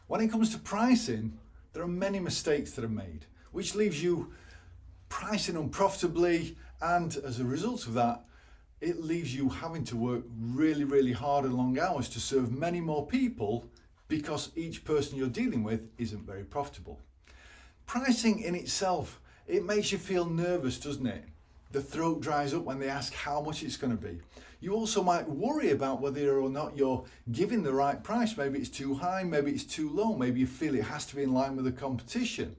When it comes to pricing, there are many mistakes that are made, which leaves you pricing unprofitably, and as a result of that, it leaves you having to work really, really hard and long hours to serve many more people because each person you're dealing with isn't very profitable. Pricing in itself, it makes you feel nervous, doesn't it? The throat dries up when they ask how much it's going to be. You also might worry about whether or not you're giving the right price. Maybe it's too high, maybe it's too low, maybe you feel it has to be in line with the competition.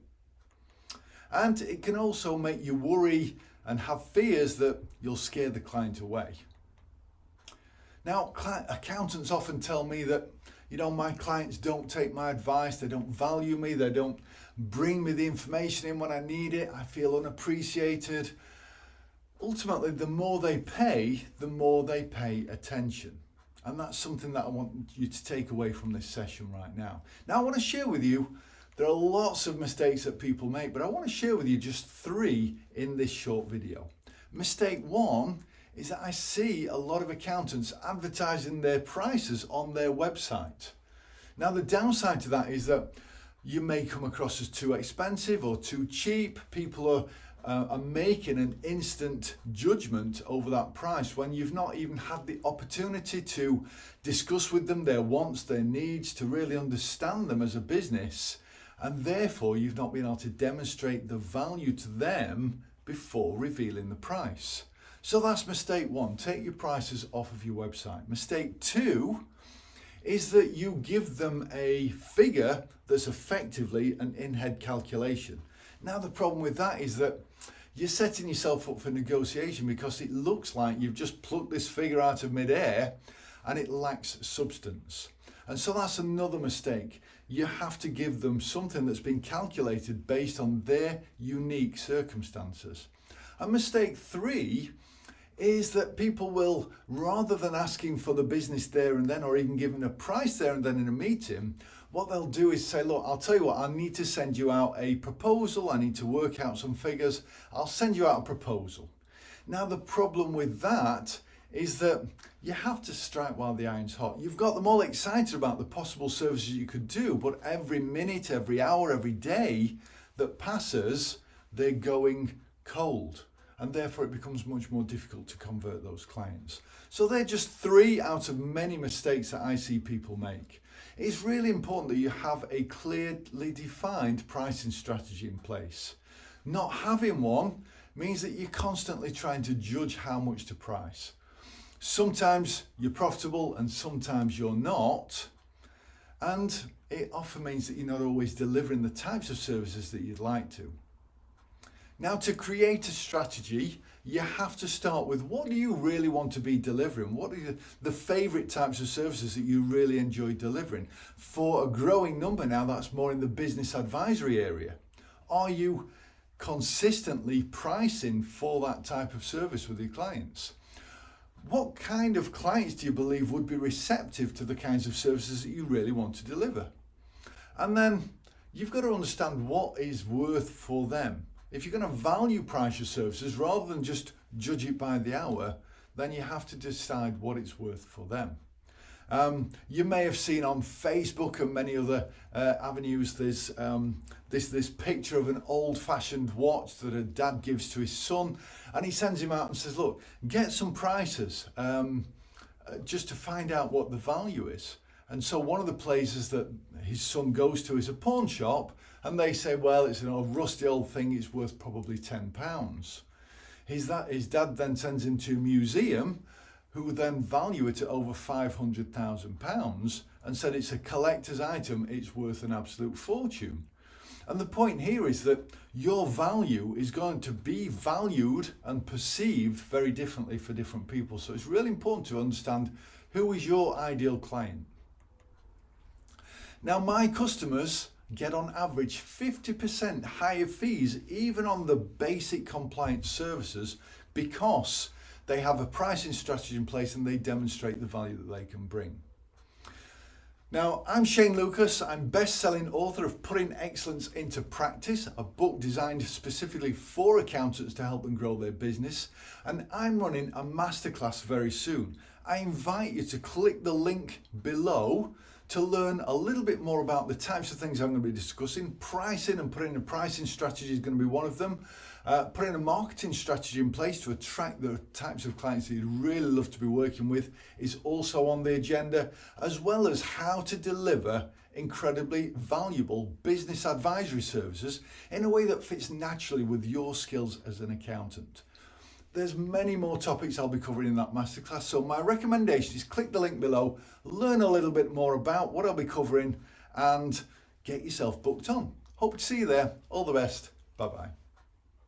And it can also make you worry and have fears that you'll scare the client away. Now, accountants often tell me that, my clients don't take my advice, they don't value me, they don't bring me the information in when I need it, I feel unappreciated. Ultimately, the more they pay, the more they pay attention. And that's something that I want you to take away from this session right now. Now, I want to share with you, there are lots of mistakes that people make, but I want to share with you just 3 in this short video. Mistake 1 is that I see a lot of accountants advertising their prices on their website. Now, the downside to that is that you may come across as too expensive or too cheap. People are making an instant judgment over that price when you've not even had the opportunity to discuss with them their wants, their needs, to really understand them as a business, and therefore you've not been able to demonstrate the value to them before revealing the price. So that's mistake 1, take your prices off of your website. Mistake 2 is that you give them a figure that's effectively an in-head calculation. Now, the problem with that is that you're setting yourself up for negotiation because it looks like you've just plucked this figure out of midair and it lacks substance. And so that's another mistake. You have to give them something that's been calculated based on their unique circumstances. And mistake 3 is that people will, rather than asking for the business there and then, or even giving a price there and then in a meeting, what they'll do is say, look, I'll tell you what, I need to send you out a proposal. I need to work out some figures. I'll send you out a proposal. Now, the problem with that is that you have to strike while the iron's hot. You've got them all excited about the possible services you could do, but every minute, every hour, every day that passes, they're going cold. And therefore it becomes much more difficult to convert those clients. So they're just 3 out of many mistakes that I see people make. It's really important that you have a clearly defined pricing strategy in place. Not having one means that you're constantly trying to judge how much to price. Sometimes you're profitable and sometimes you're not. And it often means that you're not always delivering the types of services that you'd like to. Now, to create a strategy, you have to start with what do you really want to be delivering? What are the favorite types of services that you really enjoy delivering? For a growing number now, that's more in the business advisory area. Are you consistently pricing for that type of service with your clients? What kind of clients do you believe would be receptive to the kinds of services that you really want to deliver? And then you've got to understand what is worth for them. If you're going to value price your services rather than just judge it by the hour, then you have to decide what it's worth for them. You may have seen on Facebook and many other avenues there's this picture of an old-fashioned watch that a dad gives to his son, and he sends him out and says, look, get some prices just to find out what the value is. And so one of the places that his son goes to is a pawn shop, and they say, well, it's an old rusty old thing, it's worth probably £10. His dad then sends him to a museum, who then value it at over £500,000 and said it's a collector's item, it's worth an absolute fortune. And the point here is that your value is going to be valued and perceived very differently for different people. So it's really important to understand who is your ideal client. Now, my customers get on average 50% higher fees even on the basic compliance services because they have a pricing strategy in place and they demonstrate the value that they can bring. Now, I'm Shane Lucas. I'm best-selling author of Putting Excellence into Practice, a book designed specifically for accountants to help them grow their business. And I'm running a masterclass very soon. I invite you to click the link below to learn a little bit more about the types of things I'm going to be discussing. Pricing and putting a pricing strategy is going to be one of them. Putting a marketing strategy in place to attract the types of clients that you'd really love to be working with is also on the agenda, as well as how to deliver incredibly valuable business advisory services in a way that fits naturally with your skills as an accountant. There's many more topics I'll be covering in that masterclass, so my recommendation is click the link below, learn a little bit more about what I'll be covering and get yourself booked on. Hope to see you there. All the best. Bye bye.